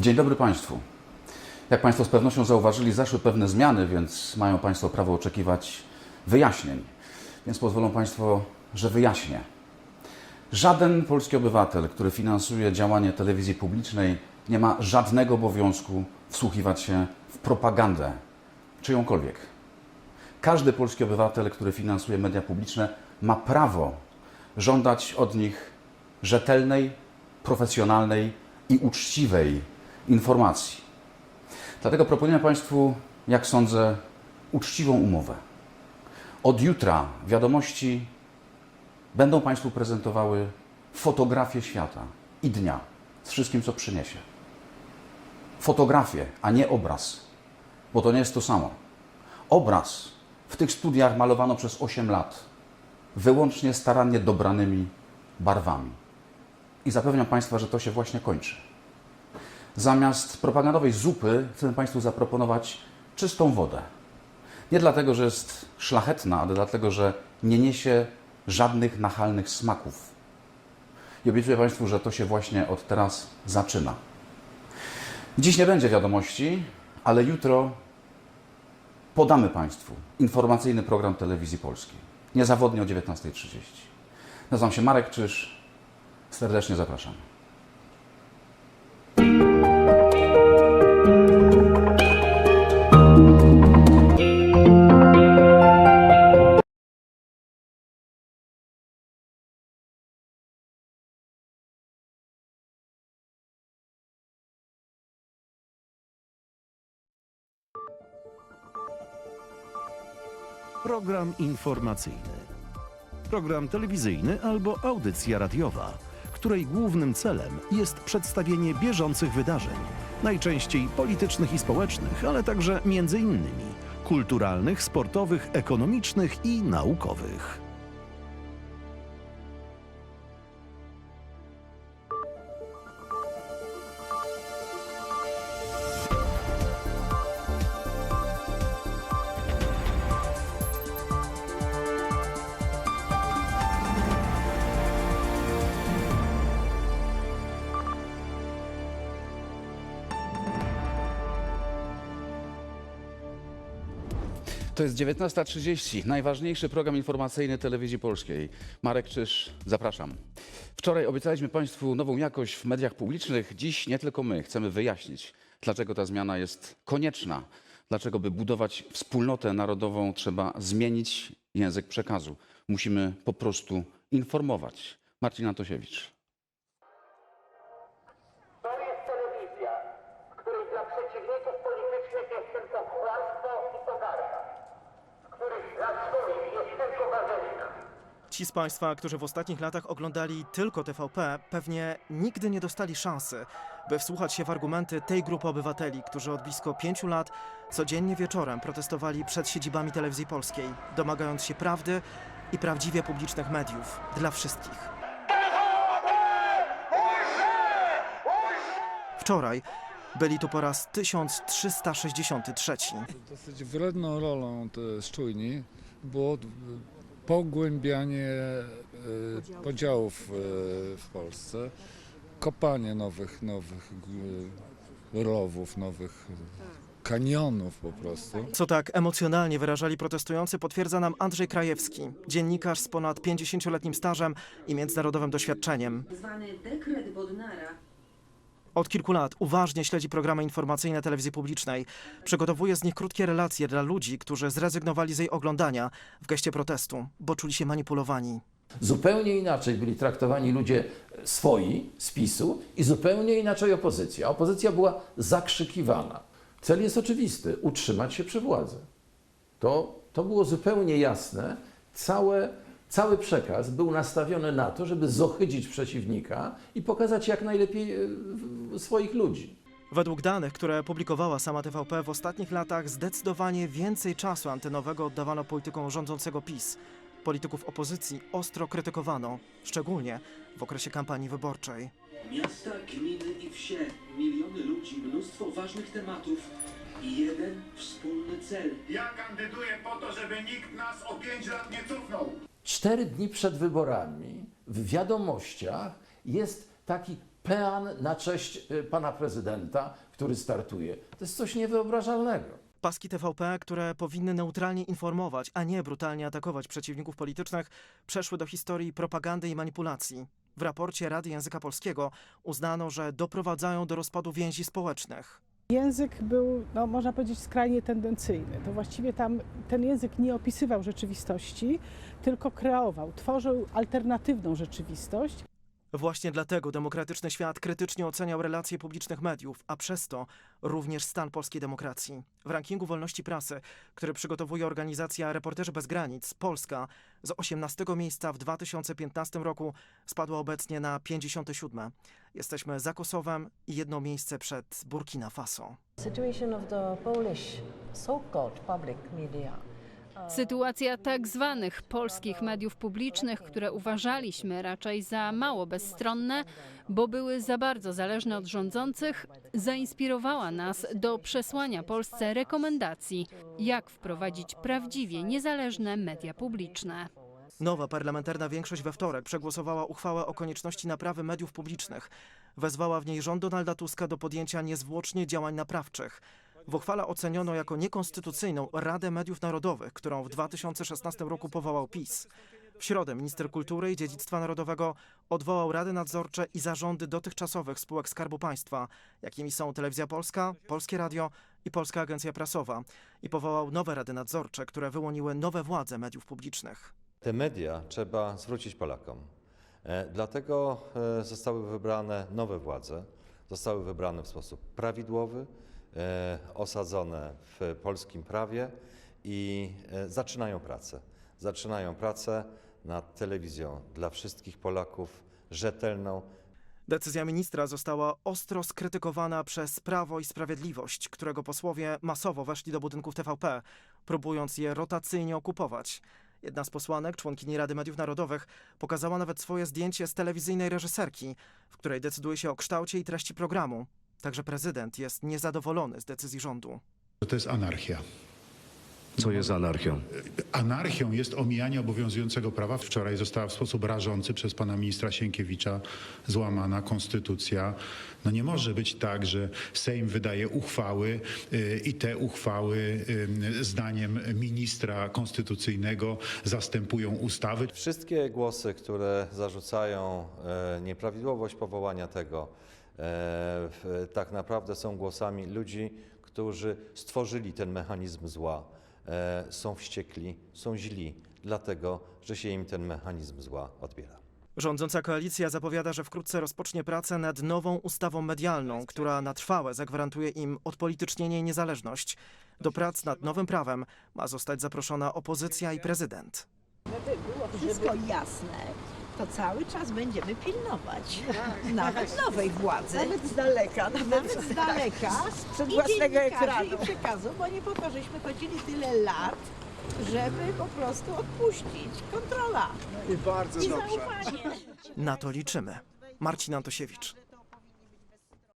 Dzień dobry Państwu. Jak Państwo z pewnością zauważyli, zaszły pewne zmiany, więc mają Państwo prawo oczekiwać wyjaśnień. Więc pozwolą Państwo, że wyjaśnię. Żaden polski obywatel, który finansuje działanie telewizji publicznej, nie ma żadnego obowiązku wsłuchiwać się w propagandę czyjąkolwiek. Każdy polski obywatel, który finansuje media publiczne, ma prawo żądać od nich rzetelnej, profesjonalnej i uczciwej informacji. Dlatego proponuję Państwu, jak sądzę, uczciwą umowę. Od jutra wiadomości będą Państwu prezentowały fotografię świata i dnia z wszystkim, co przyniesie. Fotografię, a nie obraz, bo to nie jest to samo. Obraz w tych studiach malowano przez 8 lat, wyłącznie starannie dobranymi barwami. I zapewniam Państwa, że to się właśnie kończy. Zamiast propagandowej zupy chcę Państwu zaproponować czystą wodę. Nie dlatego, że jest szlachetna, ale dlatego, że nie niesie żadnych nachalnych smaków. I obiecuję Państwu, że to się właśnie od teraz zaczyna. Dziś nie będzie wiadomości, ale jutro podamy Państwu informacyjny program Telewizji Polskiej. Niezawodnie o 19:30. Nazywam się Marek Czyż. Serdecznie zapraszam. Program informacyjny. Program telewizyjny albo audycja radiowa, której głównym celem jest przedstawienie bieżących wydarzeń, najczęściej politycznych i społecznych, ale także między innymi kulturalnych, sportowych, ekonomicznych i naukowych. To jest 19:30, najważniejszy program informacyjny Telewizji Polskiej. Marek Czyż, zapraszam. Wczoraj obiecaliśmy Państwu nową jakość w mediach publicznych. Dziś nie tylko my chcemy wyjaśnić, dlaczego ta zmiana jest konieczna. Dlaczego, by budować wspólnotę narodową, trzeba zmienić język przekazu. Musimy po prostu informować. Marcin Antosiewicz. To jest telewizja, w której dla przeciwników politycznych jest tylko kłamstwo i pogarda, w której dla swoich jest tylko wazelina. Ci z Państwa, którzy w ostatnich latach oglądali tylko TVP, pewnie nigdy nie dostali szansy, by wsłuchać się w argumenty tej grupy obywateli, którzy od blisko 5 lat codziennie wieczorem protestowali przed siedzibami Telewizji Polskiej, domagając się prawdy i prawdziwie publicznych mediów dla wszystkich. Wczoraj byli tu po raz 1363. Dosyć wredną rolą szczujni było pogłębianie podziałów w Polsce, kopanie nowych rowów, nowych kanionów po prostu. Co tak emocjonalnie wyrażali protestujący, potwierdza nam Andrzej Krajewski, dziennikarz z ponad 50-letnim stażem i międzynarodowym doświadczeniem. Zwany dekret Bodnara. Od kilku lat uważnie śledzi programy informacyjne telewizji publicznej. Przygotowuje z nich krótkie relacje dla ludzi, którzy zrezygnowali z jej oglądania w geście protestu, bo czuli się manipulowani. Zupełnie inaczej byli traktowani ludzie swoi z PiS-u i zupełnie inaczej opozycja. Opozycja była zakrzykiwana. Cel jest oczywisty: utrzymać się przy władzy. To było zupełnie jasne. Cały przekaz był nastawiony na to, żeby zohydzić przeciwnika i pokazać jak najlepiej swoich ludzi. Według danych, które publikowała sama TVP, w ostatnich latach zdecydowanie więcej czasu antenowego oddawano politykom rządzącego PiS. Polityków opozycji ostro krytykowano, szczególnie w okresie kampanii wyborczej. Miasta, gminy i wsie, miliony ludzi, mnóstwo ważnych tematów i jeden wspólny cel. Ja kandyduję po to, żeby nikt nas o 5 lat nie cofnął. 4 dni przed wyborami w wiadomościach jest taki pean na cześć pana prezydenta, który startuje. To jest coś niewyobrażalnego. Paski TVP, które powinny neutralnie informować, a nie brutalnie atakować przeciwników politycznych, przeszły do historii propagandy i manipulacji. W raporcie Rady Języka Polskiego uznano, że doprowadzają do rozpadu więzi społecznych. Język był, no, można powiedzieć, skrajnie tendencyjny. To właściwie tam ten język nie opisywał rzeczywistości, tylko kreował, tworzył alternatywną rzeczywistość. Właśnie dlatego demokratyczny świat krytycznie oceniał relacje publicznych mediów, a przez to również stan polskiej demokracji. W rankingu wolności prasy, który przygotowuje organizacja Reporterzy Bez Granic, Polska z 18 miejsca w 2015 roku spadła obecnie na 57. Jesteśmy za Kosowem i jedno miejsce przed Burkina Faso. Situation of the Polish so-called public media. Sytuacja tak zwanych polskich mediów publicznych, które uważaliśmy raczej za mało bezstronne, bo były za bardzo zależne od rządzących, zainspirowała nas do przesłania Polsce rekomendacji, jak wprowadzić prawdziwie niezależne media publiczne. Nowa parlamentarna większość we wtorek przegłosowała uchwałę o konieczności naprawy mediów publicznych. Wezwała w niej rząd Donalda Tuska do podjęcia niezwłocznie działań naprawczych. W uchwale oceniono jako niekonstytucyjną Radę Mediów Narodowych, którą w 2016 roku powołał PiS. W środę minister kultury i dziedzictwa narodowego odwołał rady nadzorcze i zarządy dotychczasowych spółek Skarbu Państwa, jakimi są Telewizja Polska, Polskie Radio i Polska Agencja Prasowa, i powołał nowe rady nadzorcze, które wyłoniły nowe władze mediów publicznych. Te media trzeba zwrócić Polakom. Dlatego zostały wybrane nowe władze, zostały wybrane w sposób prawidłowy, osadzone w polskim prawie i zaczynają pracę. Zaczynają pracę nad telewizją dla wszystkich Polaków, rzetelną. Decyzja ministra została ostro skrytykowana przez Prawo i Sprawiedliwość, którego posłowie masowo weszli do budynków TVP, próbując je rotacyjnie okupować. Jedna z posłanek, członkini Rady Mediów Narodowych, pokazała nawet swoje zdjęcie z telewizyjnej reżyserki, w której decyduje się o kształcie i treści programu. Także prezydent jest niezadowolony z decyzji rządu. To jest anarchia. Co jest anarchią? Anarchią jest omijanie obowiązującego prawa. Wczoraj została w sposób rażący przez pana ministra Sienkiewicza złamana konstytucja. No nie może być tak, że Sejm wydaje uchwały i te uchwały zdaniem ministra konstytucyjnego zastępują ustawy. Wszystkie głosy, które zarzucają nieprawidłowość powołania tego, tak naprawdę są głosami ludzi, którzy stworzyli ten mechanizm zła. Są wściekli, są źli, dlatego że się im ten mechanizm zła odbiera. Rządząca koalicja zapowiada, że wkrótce rozpocznie pracę nad nową ustawą medialną, która na trwałe zagwarantuje im odpolitycznienie i niezależność. Do prac nad nowym prawem ma zostać zaproszona opozycja i prezydent. Wszystko jasne, to cały czas będziemy pilnować. Nawet nowej władzy. Nawet z daleka. Nawet z daleka. Przed własnego ekranu. I przekazu, bo nie po to, żeśmy chodzili tyle lat, żeby po prostu odpuścić. Kontrola. I bardzo dobrze. Zaufanie. Na to liczymy. Marcin Antosiewicz.